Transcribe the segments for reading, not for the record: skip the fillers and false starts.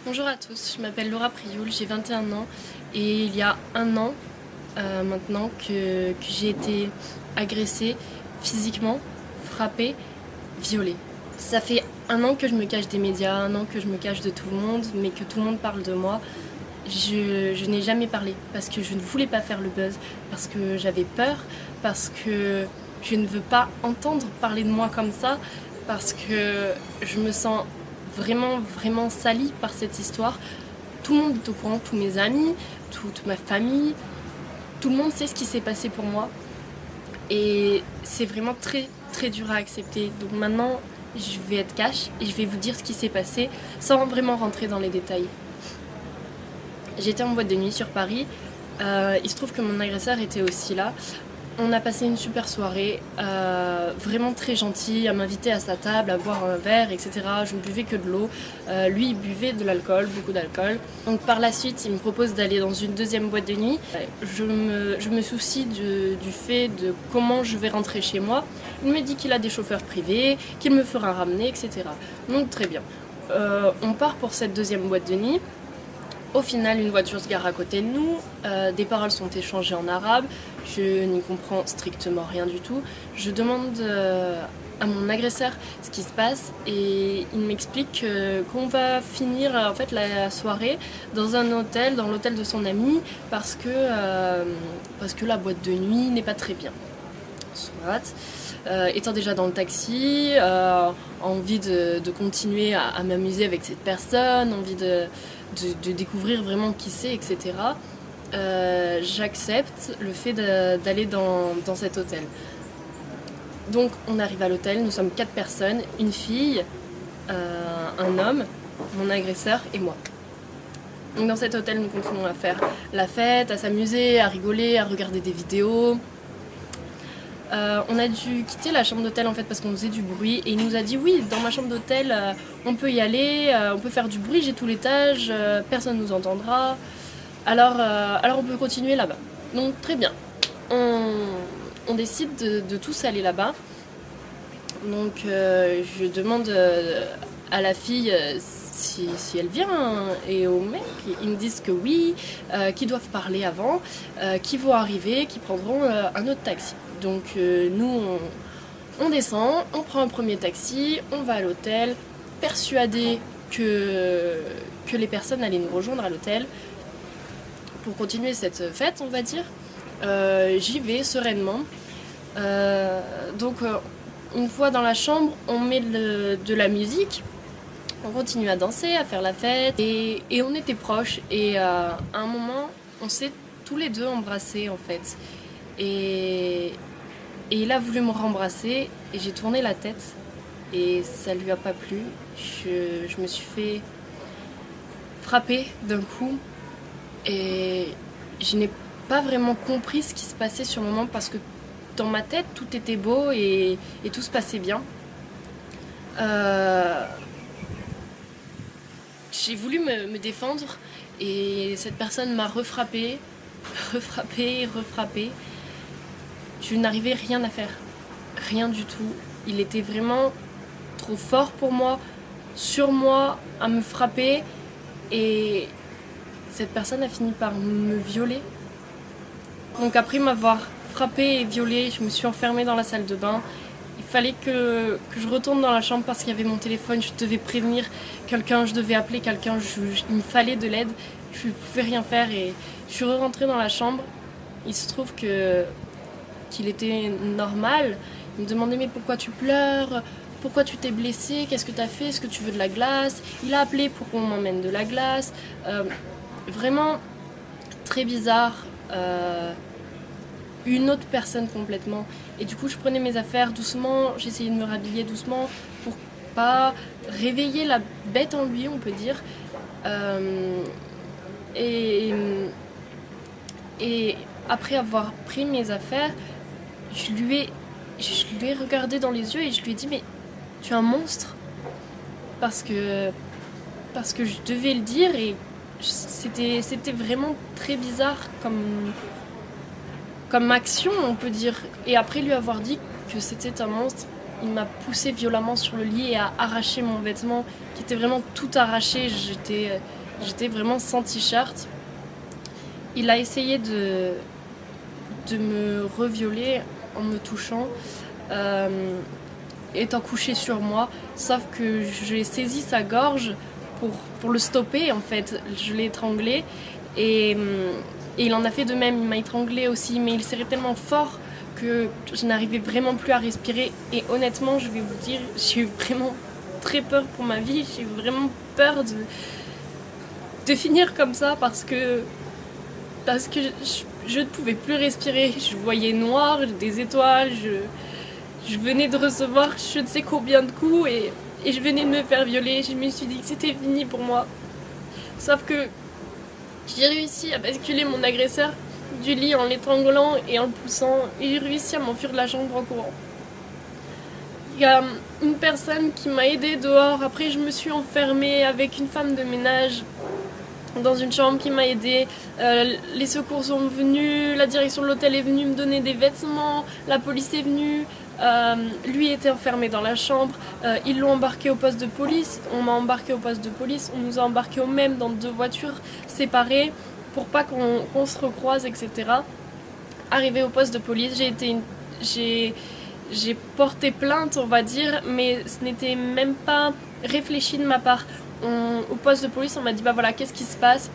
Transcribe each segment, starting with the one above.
Bonjour à tous, je m'appelle Laura Prioul, j'ai 21 ans et il y a un an maintenant que j'ai été agressée physiquement, frappée, violée. Ça fait un an que je me cache des médias, un an que je me cache de tout le monde, mais que tout le monde parle de moi. Je n'ai jamais parlé parce que je ne voulais pas faire le buzz, parce que j'avais peur, parce que je ne veux pas entendre parler de moi comme ça, parce que je me sens vraiment salie par cette histoire. Tout le monde est au courant, tous mes amis, toute ma famille, tout le monde sait ce qui s'est passé pour moi. Et c'est vraiment très dur à accepter. Donc maintenant, je vais être cash et je vais vous dire ce qui s'est passé sans vraiment rentrer dans les détails. J'étais en boîte de nuit sur Paris. Il se trouve que mon agresseur était aussi là. On a passé une super soirée, vraiment très gentil, à m'inviter à sa table, à boire un verre, etc. Je ne buvais que de l'eau. Lui, il buvait de l'alcool, beaucoup d'alcool. Donc par la suite, il me propose d'aller dans une deuxième boîte de nuit. Je me soucie du fait de comment je vais rentrer chez moi. Il me dit qu'il a des chauffeurs privés, qu'il me fera ramener, etc. Donc très bien. On part pour cette deuxième boîte de nuit. Au final, une voiture se gare à côté de nous, des paroles sont échangées en arabe, je n'y comprends strictement rien du tout. Je demande à mon agresseur ce qui se passe et il m'explique qu'on va finir en fait la soirée dans un hôtel, dans l'hôtel de son ami, parce que la boîte de nuit n'est pas très bien. Soit. Étant déjà dans le taxi, envie de continuer à m'amuser avec cette personne, envie de découvrir vraiment qui c'est, etc. J'accepte le fait d'aller dans cet hôtel. Donc on arrive à l'hôtel, nous sommes 4 personnes, une fille, un homme, mon agresseur et moi. Donc dans cet hôtel, nous continuons à faire la fête, à s'amuser, à rigoler, à regarder des vidéos. On a dû quitter la chambre d'hôtel en fait parce qu'on faisait du bruit et il nous a dit oui, dans ma chambre d'hôtel on peut y aller, on peut faire du bruit, j'ai tout l'étage, personne nous entendra, alors on peut continuer là-bas. Donc très bien, on décide de tous aller là-bas. Donc je demande à la fille si elle vient et au mec, ils me disent que oui, qu'ils doivent parler avant, qu'ils vont arriver, qu'ils prendront un autre taxi. Donc nous on descend, on prend un premier taxi, on va à l'hôtel, persuadés que les personnes allaient nous rejoindre à l'hôtel pour continuer cette fête, on va dire. J'y vais sereinement. Donc une fois dans la chambre, on met de la musique. On continue à danser, à faire la fête et on était proches et à un moment on s'est tous les deux embrassés en fait et il a voulu me rembrasser et j'ai tourné la tête et ça lui a pas plu. Je me suis fait frapper d'un coup et je n'ai pas vraiment compris ce qui se passait sur le moment parce que dans ma tête tout était beau et tout se passait bien. J'ai voulu me défendre et cette personne m'a refrappée. Je n'arrivais rien à faire, rien du tout. Il était vraiment trop fort pour moi, sur moi, à me frapper et cette personne a fini par me violer. Donc après m'avoir frappée et violée, je me suis enfermée dans la salle de bain. Il fallait que je retourne dans la chambre parce qu'il y avait mon téléphone, je devais prévenir quelqu'un, je devais appeler quelqu'un, il me fallait de l'aide, je ne pouvais rien faire et je suis rentrée dans la chambre. Il se trouve qu'il était normal, il me demandait mais pourquoi tu pleures, pourquoi tu t'es blessée, qu'est-ce que tu as fait, est-ce que tu veux de la glace? Il a appelé pour qu'on m'emmène de la glace, vraiment très bizarre. Une autre personne complètement. Et du coup, je prenais mes affaires doucement, j'essayais de me rhabiller doucement pour pas réveiller la bête en lui, on peut dire. Et après avoir pris mes affaires, je lui ai regardé dans les yeux et je lui ai dit mais tu es un monstre parce que je devais le dire et c'était vraiment très bizarre comme action, on peut dire. Et après lui avoir dit que c'était un monstre, il m'a poussé violemment sur le lit et a arraché mon vêtement qui était vraiment tout arraché. J'étais vraiment sans t-shirt. Il a essayé de me revioler en me touchant, étant couché sur moi, sauf que j'ai saisi sa gorge pour le stopper en fait. Je l'ai étranglé et il en a fait de même, il m'a étranglé aussi, mais il serrait tellement fort que je n'arrivais vraiment plus à respirer. Et honnêtement, je vais vous dire, j'ai eu vraiment très peur pour ma vie, j'ai eu vraiment peur de finir comme ça parce que je ne pouvais plus respirer. Je voyais noir, des étoiles, je venais de recevoir je ne sais combien de coups et je venais de me faire violer. Je me suis dit que c'était fini pour moi. Sauf que j'ai réussi à basculer mon agresseur du lit en l'étranglant et en le poussant, et j'ai réussi à m'enfuir de la chambre en courant. Il y a une personne qui m'a aidée dehors. Après, je me suis enfermée avec une femme de ménage dans une chambre qui m'a aidée. Les secours sont venus, la direction de l'hôtel est venue me donner des vêtements, la police est venue. Lui était enfermé dans la chambre, ils l'ont embarqué au poste de police, on m'a embarqué au poste de police, on nous a embarqués au même dans 2 voitures séparées pour pas qu'on se recroise, etc. Arrivé au poste de police, j'ai porté plainte, on va dire, mais ce n'était même pas réfléchi de ma part. Au poste de police, on m'a dit bah voilà, qu'est-ce qui se passe?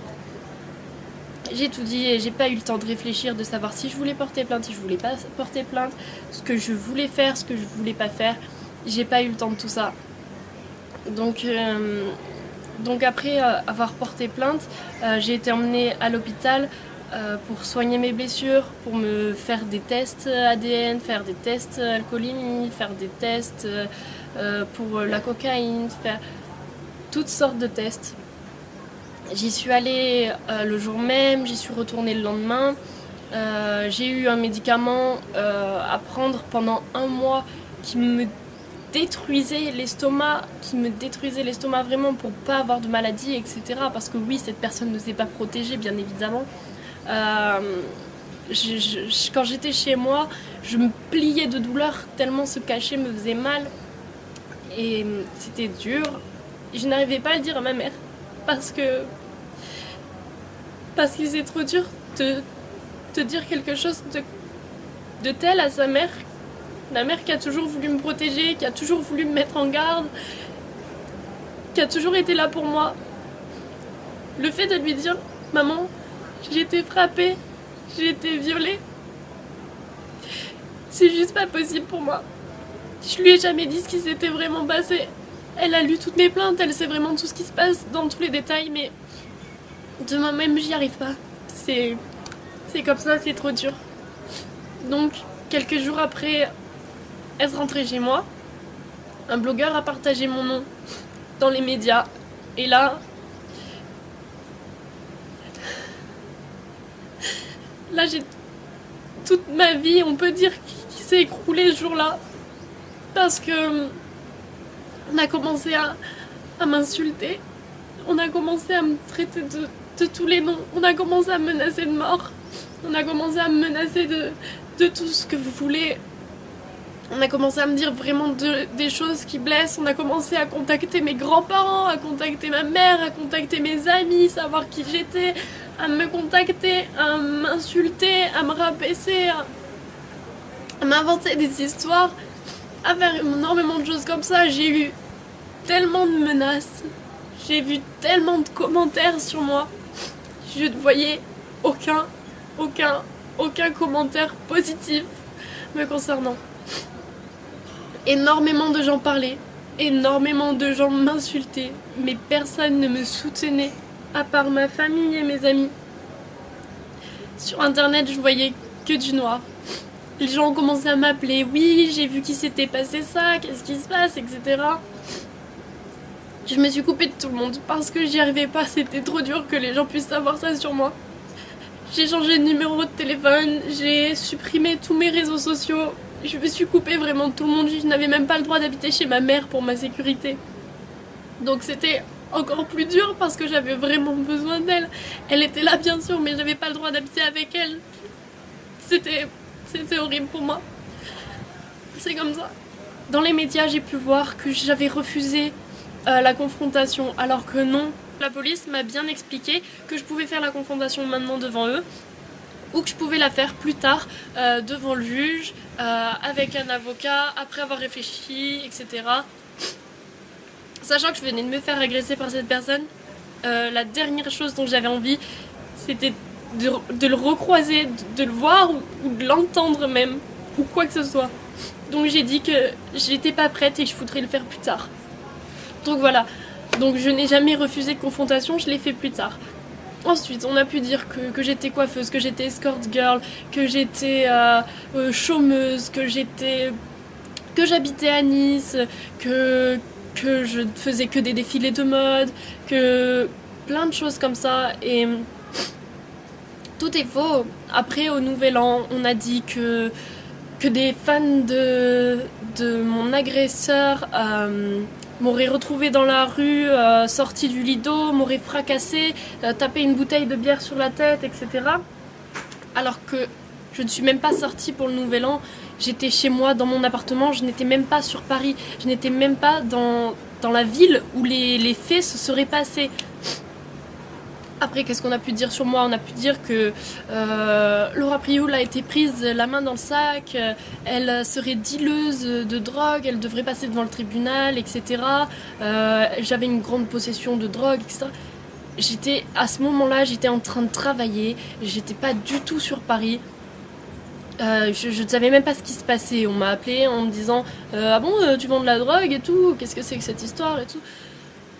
J'ai tout dit et j'ai pas eu le temps de réfléchir, de savoir si je voulais porter plainte, si je voulais pas porter plainte, ce que je voulais faire, ce que je voulais pas faire. J'ai pas eu le temps de tout ça. Donc après avoir porté plainte, j'ai été emmenée à l'hôpital pour soigner mes blessures, pour me faire des tests ADN, faire des tests alcoolémie, faire des tests pour la cocaïne, faire toutes sortes de tests. J'y suis allée le jour même, j'y suis retournée le lendemain. J'ai eu un médicament à prendre pendant 1 mois qui me détruisait l'estomac, vraiment pour pas avoir de maladie, etc. Parce que oui, cette personne ne s'est pas protégée, bien évidemment. Quand j'étais chez moi, je me pliais de douleur tellement ce cachet me faisait mal. Et c'était dur. Je n'arrivais pas à le dire à ma mère parce que c'est trop dur de dire quelque chose de tel à sa mère. La mère qui a toujours voulu me protéger, qui a toujours voulu me mettre en garde, qui a toujours été là pour moi. Le fait de lui dire « Maman, j'ai été frappée, j'ai été violée », c'est juste pas possible pour moi. Je lui ai jamais dit ce qui s'était vraiment passé. Elle a lu toutes mes plaintes, elle sait vraiment tout ce qui se passe dans tous les détails, mais de moi-même, j'y arrive pas. C'est comme ça, c'est trop dur. Donc, quelques jours après être rentrée chez moi, un blogueur a partagé mon nom dans les médias. Et là, j'ai toute ma vie, on peut dire, qui s'est écroulée ce jour-là. Parce que on a commencé à m'insulter. On a commencé à me traiter de tous les noms. On a commencé à me menacer de mort. On a commencé à me menacer de tout ce que vous voulez. On a commencé à me dire vraiment des choses qui blessent. On a commencé à contacter mes grands-parents, à contacter ma mère, à contacter mes amis, savoir qui j'étais, à me contacter, à m'insulter, à me rabaisser, à m'inventer des histoires, à faire énormément de choses comme ça. J'ai eu tellement de menaces, j'ai vu tellement de commentaires sur moi. Je ne voyais aucun commentaire positif me concernant. Énormément de gens parlaient, énormément de gens m'insultaient, mais personne ne me soutenait, à part ma famille et mes amis. Sur internet, je voyais que du noir. Les gens ont commencé à m'appeler, oui, j'ai vu qu'il s'était passé ça, qu'est-ce qui se passe, etc. Je me suis coupée de tout le monde parce que j'y arrivais pas, c'était trop dur que les gens puissent savoir ça sur moi. J'ai changé de numéro de téléphone, j'ai supprimé tous mes réseaux sociaux. Je me suis coupée vraiment de tout le monde, je n'avais même pas le droit d'habiter chez ma mère pour ma sécurité. Donc c'était encore plus dur parce que j'avais vraiment besoin d'elle. Elle était là bien sûr, mais j'avais pas le droit d'habiter avec elle. C'était horrible pour moi. C'est comme ça. Dans les médias, j'ai pu voir que j'avais refusé la confrontation, alors que non. La police m'a bien expliqué que je pouvais faire la confrontation maintenant devant eux, ou que je pouvais la faire plus tard devant le juge, avec un avocat, après avoir réfléchi, etc. Sachant que je venais de me faire agresser par cette personne, la dernière chose dont j'avais envie, c'était de le recroiser, de le voir ou de l'entendre même, ou quoi que ce soit. Donc j'ai dit que j'étais pas prête et que je voudrais le faire plus tard. Donc voilà, donc je n'ai jamais refusé de confrontation, je l'ai fait plus tard. Ensuite, on a pu dire que j'étais coiffeuse, que j'étais escort girl, que j'étais chômeuse, que j'habitais à Nice, que je faisais que des défilés de mode, que plein de choses comme ça. Et tout est faux. Après, au Nouvel An, on a dit que des fans de mon agresseur m'auraient retrouvé dans la rue, sorti du lido, m'auraient fracassé, tapé une bouteille de bière sur la tête, etc. Alors que je ne suis même pas sortie pour le Nouvel An. J'étais chez moi, dans mon appartement, je n'étais même pas sur Paris, je n'étais même pas dans la ville où les faits se seraient passés. Après, qu'est-ce qu'on a pu dire sur moi? On a pu dire que Laura Prioul a été prise la main dans le sac, elle serait dealeuse de drogue, elle devrait passer devant le tribunal, etc. J'avais une grande possession de drogue, etc. À ce moment-là, j'étais en train de travailler, j'étais pas du tout sur Paris. Je ne savais même pas ce qui se passait. On m'a appelé en me disant ah bon, tu vends de la drogue et tout, qu'est-ce que c'est que cette histoire et tout.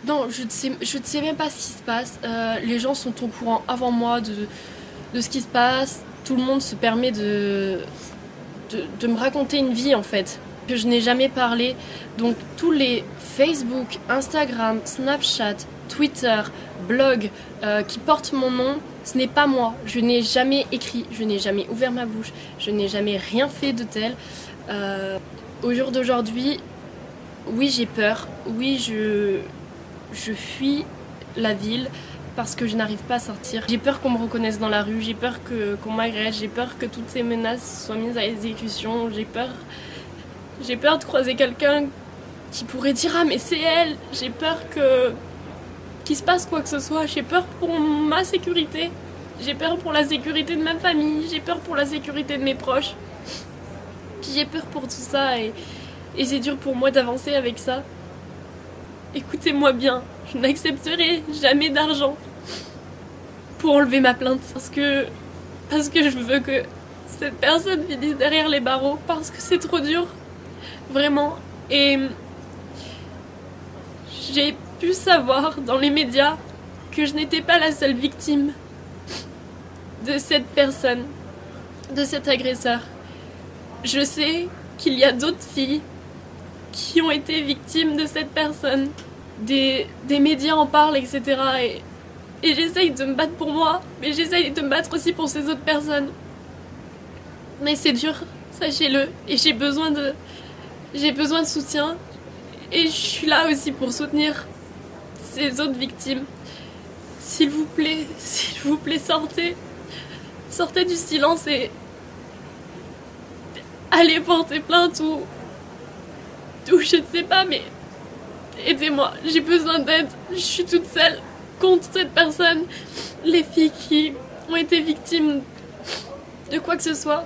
Non, je ne sais même pas ce qui se passe. Les gens sont au courant avant moi de ce qui se passe. Tout le monde se permet de me raconter une vie en fait, que je n'ai jamais parlé. Donc tous les Facebook, Instagram, Snapchat, Twitter, blog qui portent mon nom, ce n'est pas moi. Je n'ai jamais écrit, je n'ai jamais ouvert ma bouche, je n'ai jamais rien fait de tel. Au jour d'aujourd'hui, oui j'ai peur, oui je fuis la ville parce que je n'arrive pas à sortir. J'ai peur qu'on me reconnaisse dans la rue, j'ai peur qu'on m'agresse, j'ai peur que toutes ces menaces soient mises à exécution, j'ai peur de croiser quelqu'un qui pourrait dire ah mais c'est elle, j'ai peur qu'il se passe quoi que ce soit, j'ai peur pour ma sécurité, j'ai peur pour la sécurité de ma famille, j'ai peur pour la sécurité de mes proches, j'ai peur pour tout ça et c'est dur pour moi d'avancer avec ça. Écoutez-moi bien, je n'accepterai jamais d'argent pour enlever ma plainte parce que je veux que cette personne finisse derrière les barreaux parce que c'est trop dur, vraiment. Et j'ai pu savoir dans les médias que je n'étais pas la seule victime de cette personne, de cet agresseur. Je sais qu'il y a d'autres filles qui ont été victimes de cette personne. Des médias en parlent, etc. Et j'essaye de me battre pour moi, mais j'essaye de me battre aussi pour ces autres personnes. Mais c'est dur, sachez-le, et j'ai besoin de soutien. Et je suis là aussi pour soutenir ces autres victimes. S'il vous plaît, sortez. Sortez du silence et allez porter plainte ou je ne sais pas, mais aidez-moi, j'ai besoin d'aide, je suis toute seule contre cette personne. Les filles qui ont été victimes de quoi que ce soit,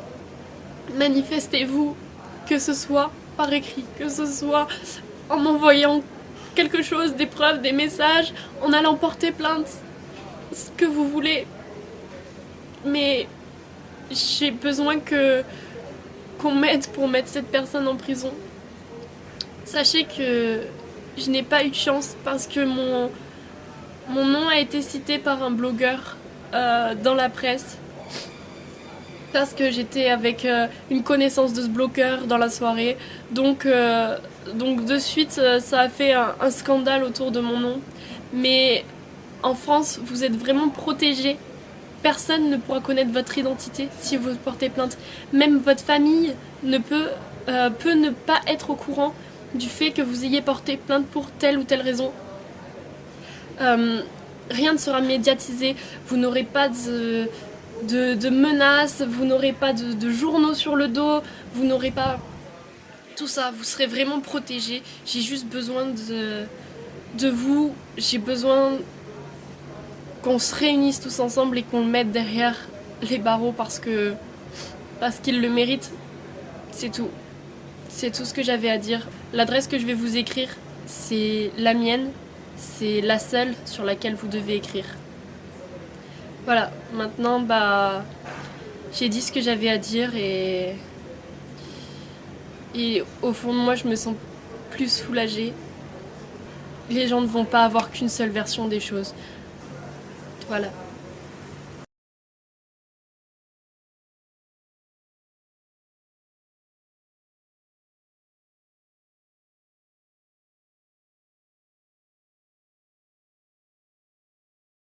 manifestez-vous, que ce soit par écrit, que ce soit en m'envoyant quelque chose, des preuves, des messages, en allant porter plainte, ce que vous voulez. Mais j'ai besoin qu'on m'aide pour mettre cette personne en prison. Sachez que je n'ai pas eu de chance parce que mon nom a été cité par un blogueur dans la presse. Parce que j'étais avec une connaissance de ce blogueur dans la soirée. Donc de suite, ça a fait un scandale autour de mon nom. Mais en France, vous êtes vraiment protégés. Personne ne pourra connaître votre identité si vous portez plainte. Même votre famille peut ne pas être au courant du fait que vous ayez porté plainte pour telle ou telle raison. Rien ne sera médiatisé, vous n'aurez pas de menaces, vous n'aurez pas de journaux sur le dos, vous n'aurez pas tout ça, vous serez vraiment protégés. J'ai juste besoin de vous, j'ai besoin qu'on se réunisse tous ensemble et qu'on le mette derrière les barreaux parce qu'ils le méritent. C'est tout. C'est tout ce que j'avais à dire. L'adresse que je vais vous écrire, c'est la mienne. C'est la seule sur laquelle vous devez écrire. Voilà, maintenant, j'ai dit ce que j'avais à dire et au fond de moi, je me sens plus soulagée. Les gens ne vont pas avoir qu'une seule version des choses. Voilà.